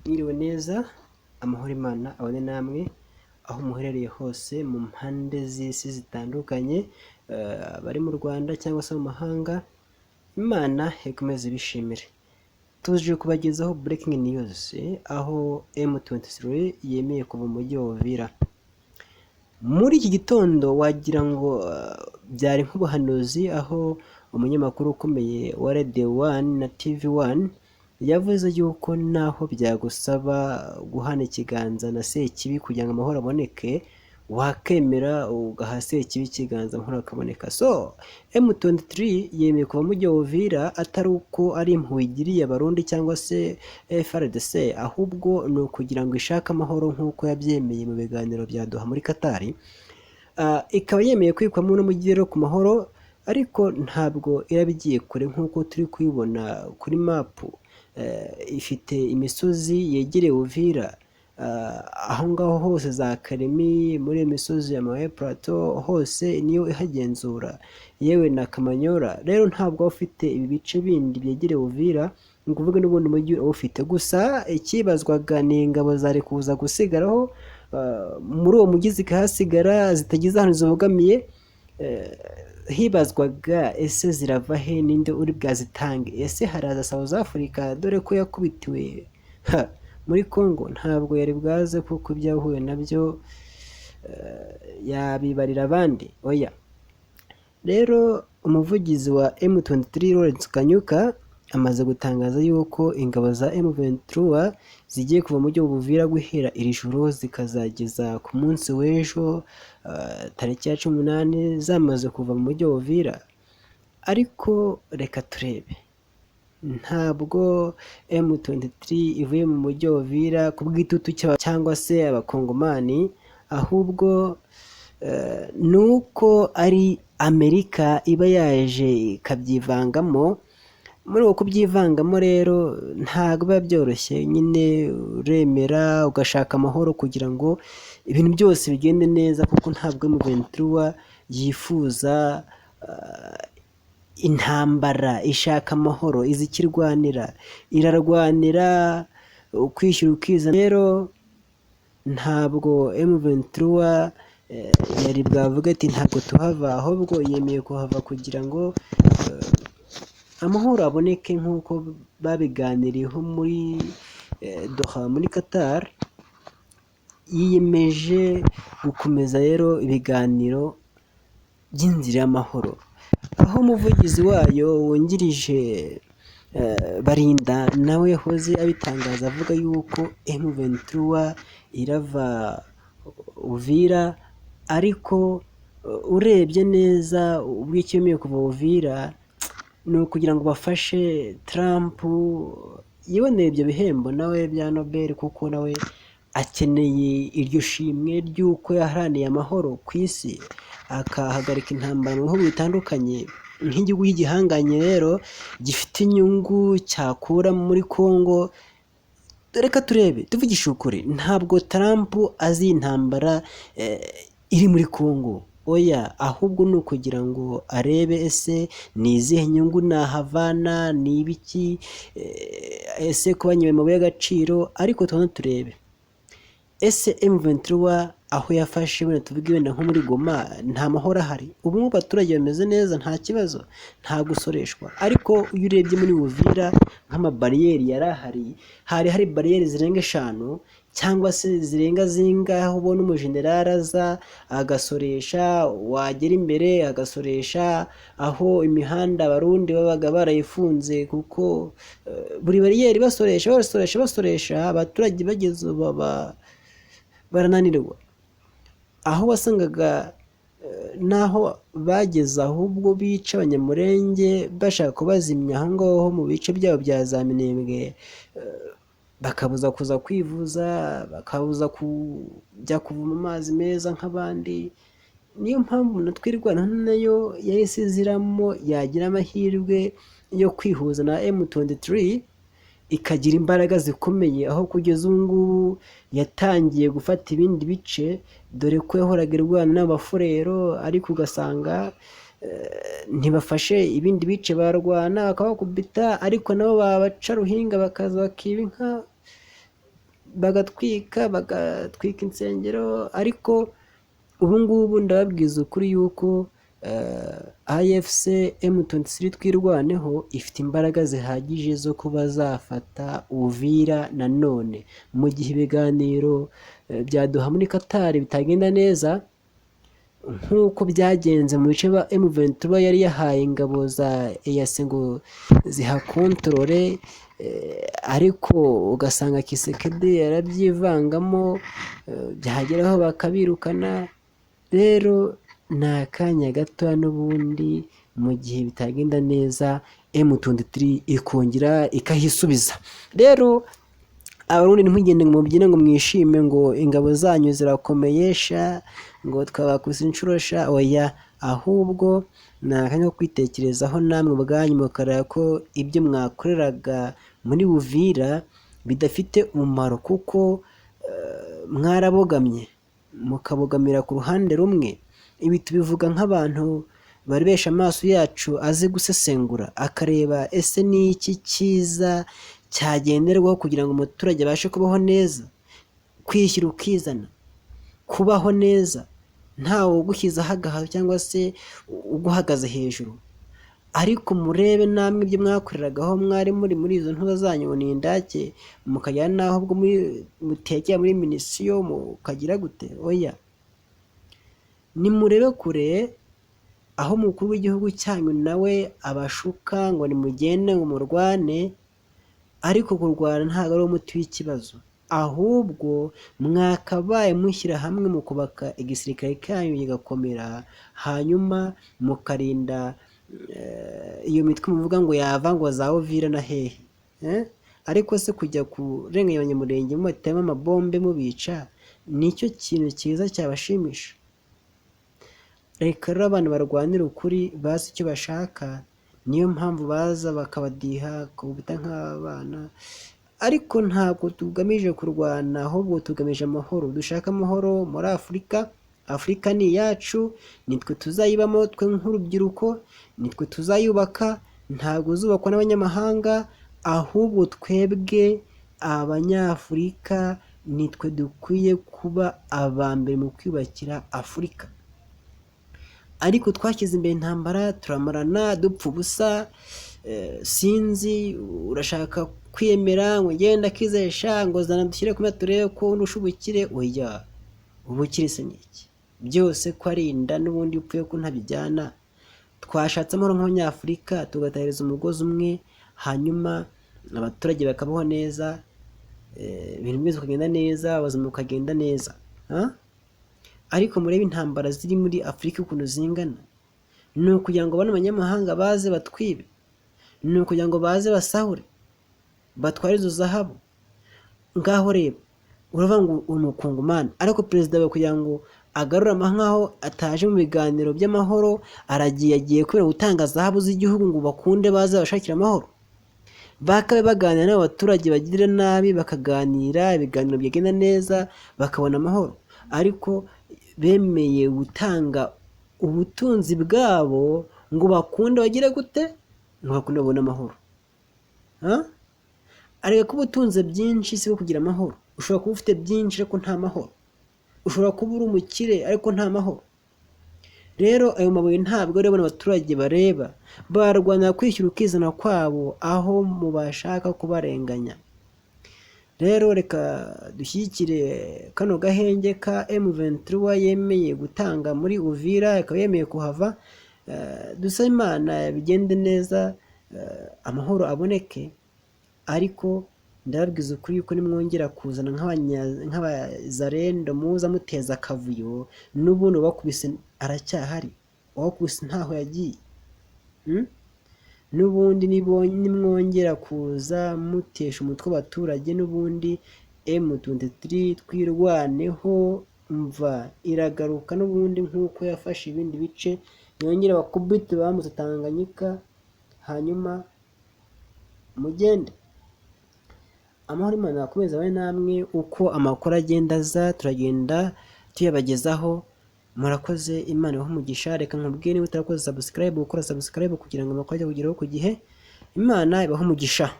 Mwiriwe neza, amahoro Imana abane namwe aho muherereye hose mu mpande z'isi zitandukanye, abari mu Rwanda cyangwa se mu mahanga, Imana ikomeze ibishimire. Tuje kubagezaho breaking news, aho M23 yemeye kuva mu mujyi wa Uvira. Muri iki gitondo wagira ngo byari nk'ubuhanuzi, aho umunyamakuru ukomeye wa Radio 1 na TV 1 yavuze yuko naho byagusaba guhana ikiganza na Sekibi kugira ngo amahoro aboneke, wakemera ugaha Sekibi ikiganza amahoro akaboneka. So M23 yemeye kuva mu mujyi wa Uvira, atari uko ari impuhwe igiriye Abarundi cyangwa se FARDC, ahubwo ni ukugira ngo ishake amahoro nk'uko yabyemeye mu biganiro bya Doha muri Qatar. Ikaba yemeye kwikwamo n'umujyi rero ku mahoro, ariko ntabwo irabigiye kure nk'uko turi kuyibona kuri mapu. Ifite imisozi yegereye Uvira, aho ngaho hose za Karemi, muri imisozi ya Mawe Plateau hose niyo ihagenzura, yewe na Kamanyora. Rero ntabwo ufite ibi bice bindi byegereye Uvira, ni ukuvuga n'ubundi mujyi ufite. Gusa ikibazwaga ni ingabo zari kuza gusigaraho muri uwo mujyi zikahasigara zitagize ahantu zibogamiye. Hibazwaga ese zirava he, ninde uri bwazitange? Ese haraza South Africa dore ko yakubitiwe muri Congo? Ntabwo yari bwaze kuko ibyahuye nabyo yabibarira abandi, oya. Rero umuvugizi wa M23 Lawrence Kanyuka amaze gutangaza yuko ingabo za M23 zigiye kuva mu mujyi wa Uvira guhera iri joro zikazageza ku munsi w'ejo tariki ya 18 zamaze kuva mu mujyi wa Uvira. Ariko reka turebe, ntabwo M23 ivuye mu mujyi wa Uvira ku bw'itutu cyangwa se abakongomani, ahubwo nuko ari Amerika iba yaje ikabyivangamo. Muri uko kubyivangamo rero ntabwo biba byoroshye, nyine uremera ugashaka amahoro kugira ngo ibintu byose bigende neza, kuko ntabwo M23 yifuza intambara, ishaka amahoro, izikirwanira, irarwanira ukwishyura ukizana. Rero ntabwo M23 yari bwavuga ati ntabwo tuhava, ahubwo yemeye kuhava kugira ngo amahoro aboneke nk'uko babiganiriyeho muri Doha muri Qatar. Yiyemeje gukomeza rero ibiganiro by'inzira y'amahoro, aho umuvugizi wayo wungirije Barinda nawe yahoze abitangaza avuga yuko M23 irava Uvira, ariko urebye neza ubw'icyemeye kuva Uvira ni ukugira ngo bafashe Trump yibonera ibyo bihembo nawe bya Nobel, kuko nawe akeneye iryo shimwe ry'uko yaharaniye amahoro ku isi, akahagarika intambara mu bihugu bitandukanye nk'igihugu y'igihanganye rero gifite inyungu cyakura muri Congo. Reka turebe, tuvugishe ukuri, ntabwo Trump azi intambara iri muri Congo, oya, ahubwo ni ukugira ngo arebe ese ni izihe nyungu nahavana, ni ibiki, ese kuba nyuma amabuye y'agaciro. Ariko tubona turebe, ese M23 aho yafashe wenda tuvuge wenda nko muri Goma nta mahoro ahari, ubu mu baturage bameze neza, nta kibazo, nta gusoreshwa. Ariko iyo urebye muri Uvira nk'amabariyeri yari ahari, hari bariyeri zirenga 5 cyangwa se zirenga zingahe, ubona umujenerali aza agasoresha, wagera imbere agasoresha, aho imihanda Abarundi babaga barayifunze kuko buri bariyeri basoresha, abaturage bageze barananirwa, aho wasangaga naho bageze ahubwo bica abanyamurenge bashaka kubazimya aho ngaho mu bice byabo bya za Minembwe, bakabuza kuza kwivuza, bakabuza kujya kuvoma amazi meza nk'abandi. Niyo mpamvu natwirwana nayo yahise iziramo, yagira amahirwe yo kwihuza na M23 ikagira imbaraga zikomeye, aho kugeza ubu ngubu yatangiye gufata ibindi bice, dore ko yahoraga irwana n'abafurero, ariko ugasanga ntibafashe ibindi bice, barwana bakabakubita, ariko nabo babaca ruhinga bakaza bakiba inka, bagatwika insengero, ariko ubu ngubu ndababwiza ukuri yuko AFC M23 twirwaneho ifite imbaraga zihagije zo kuba zafata Uvira nanone, mu gihe ibiganiro byaduha muri Qatar bitagenda neza nk'uko byagenze mu bice M23 yari yahaye ingabo za EAC ngo zihakontorore, ariko ugasanga Kisekedi yarabyivangamo, byageraho bakabirukana. Rero ni akanya gato n'ubundi mu gihe bitagenda neza M23 ikongera ikahisubiza. Rero abarundi ntimugende ngo mubyine ngo mwishime ngo ingabo zanyu zirakomeye sha, ngo twabakubise inshuro sha, oya, ahubwo ni akanya ko kwitekerezaho namwe ubwanyu mukareba ko ibyo mwakoreraga muri Uvira bidafite umumaro, kuko mwarabogamye mukabogamira ku ruhande rumwe. Ibi tubivuga nk'abantu barebesha amaso yacu azi gusesengura akareba ese ni iki cyiza cyagenderwaho kugira ngo umuturage abashe kubaho neza, kwishyira ukizana, kubaho neza ntawe ugushyizeho agahato cyangwa se uguhagaze hejuru. Ariko murebe namwe ibyo mwakoreragaho mwari muri izo ntuza zanyu ni indake, mukajyana naho ubwo mutekera muri minisiyo mukagira gute. Oya, nimurebe kure aho umukuru w'igihugu cyanyu nawe abashuka ngo nimugende ngo murwane, ariko kurwana ntabwo ari umuti w'ikibazo, ahubwo mwakabaye mushyira hamwe mu kubaka igisirikare cyanyu kigakomera, hanyuma mukarinda iyo mitwe muvuga ngo yava ngo za Uvira na hehe. Ariko se kujya kurenganya abanyamurenge mubatema amabombe mubica, nicyo kintu cyiza cyabashimisha? Reka rero abantu barwanira ukuri, bazi icyo bashaka, niyo mpamvu baza bakabadiha kubita nk'abana. Ariko ntabwo tugamije kurwana, ahubwo tugamije amahoro. Dushaka amahoro muri Afurika. Afurika ni iyacu, nitwe tuzayibamo twe nk'urubyiruko, nitwe tuzayubaka, ntabwo zubakwa n'abanyamahanga, ahubwo twebwe abanyafurika nitwe dukwiye kuba abambere mu kwiyubakira Afurika. Ariko twashyize imbere intambara, turamarana, dupfa ubusa. Sinzi urashaka kwiyemera ngo ngenda kizesha ngo zana dushyire kumwe turebe ko ndusha ubukire. Oya, ubukire se n'iki? Byose ko ari inda n'ubundi upfuye ko ntabijyana. Twashatse amahoro nk'abanyafurika tugatahiriza umugozi umwe, hanyuma abaturage bakabaho neza, ibintu byose bikagenda neza, ubuzima bukagenda neza. Ariko murebe intambara ziri muri Afurika ukuntu zingana. Ni ukugira ngo bano banyamahanga baze batwibe, ni ukugira ngo baze basahure, batware izo zahabu. Ngaho reba, uravuga ngo umukongomani, ariko perezida we kugira ngo agarura nkaho ataje mu biganiro by'amahoro, agiye kubera gutanga zahabu z'igihugu ngo bakunde baze bashakira amahoro. Bakabe baganira n'abaturage bagirira nabi, bakaganira ibiganiro byagenda neza, bakabona amahoro. Ariko bemeye gutanga ubutunzi bwabo ngo bakunde bagire gute, ngo bakunde babone amahoro. Ariko ko ubutunzi byinshi si kugira amahoro. Ushobora kuba ufite byinshi ariko nta mahoro. Ushobora kuba uri umukire ariko nta mahoro. Rero ayo mabuye ntabwo rero abaturage bareba, barwanira kwishyura ukizana kwabo aho mubashaka kubarenganya. Rero reka dushyigikire kano gahenge ka M23 yemeye gutanga muri Uvira, ikaba yemeye kuhava. Dusaba Imana bigende neza, amahoro aboneke. Ariko ndababwiza ukuri yuko nimwongera kuzana nk'abazarendo muza muteza akavuyo, n'ubundi bakubise aracyahari, wakubise ntaho yagiye. N'ubundi nimwongera kuza mutesha umutwe abaturage, n'ubundi M23 twirwaneho mva iragaruka n'ubundi nk'uko yafashe ibindi bice, yongera bakubite bamutse Tanganyika, hanyuma mugende. Amahoro Imana akomeza abahe namwe. Uko amakuru agenda aza turagenda tuyabagezaho. Murakoze, Imana ibahe umugisha. Reka nkubwire niba utarakoze subscribe, gukora subscribe kugira ngo amakuru ajye kugeraho ku gihe. Imana ibahe umugisha.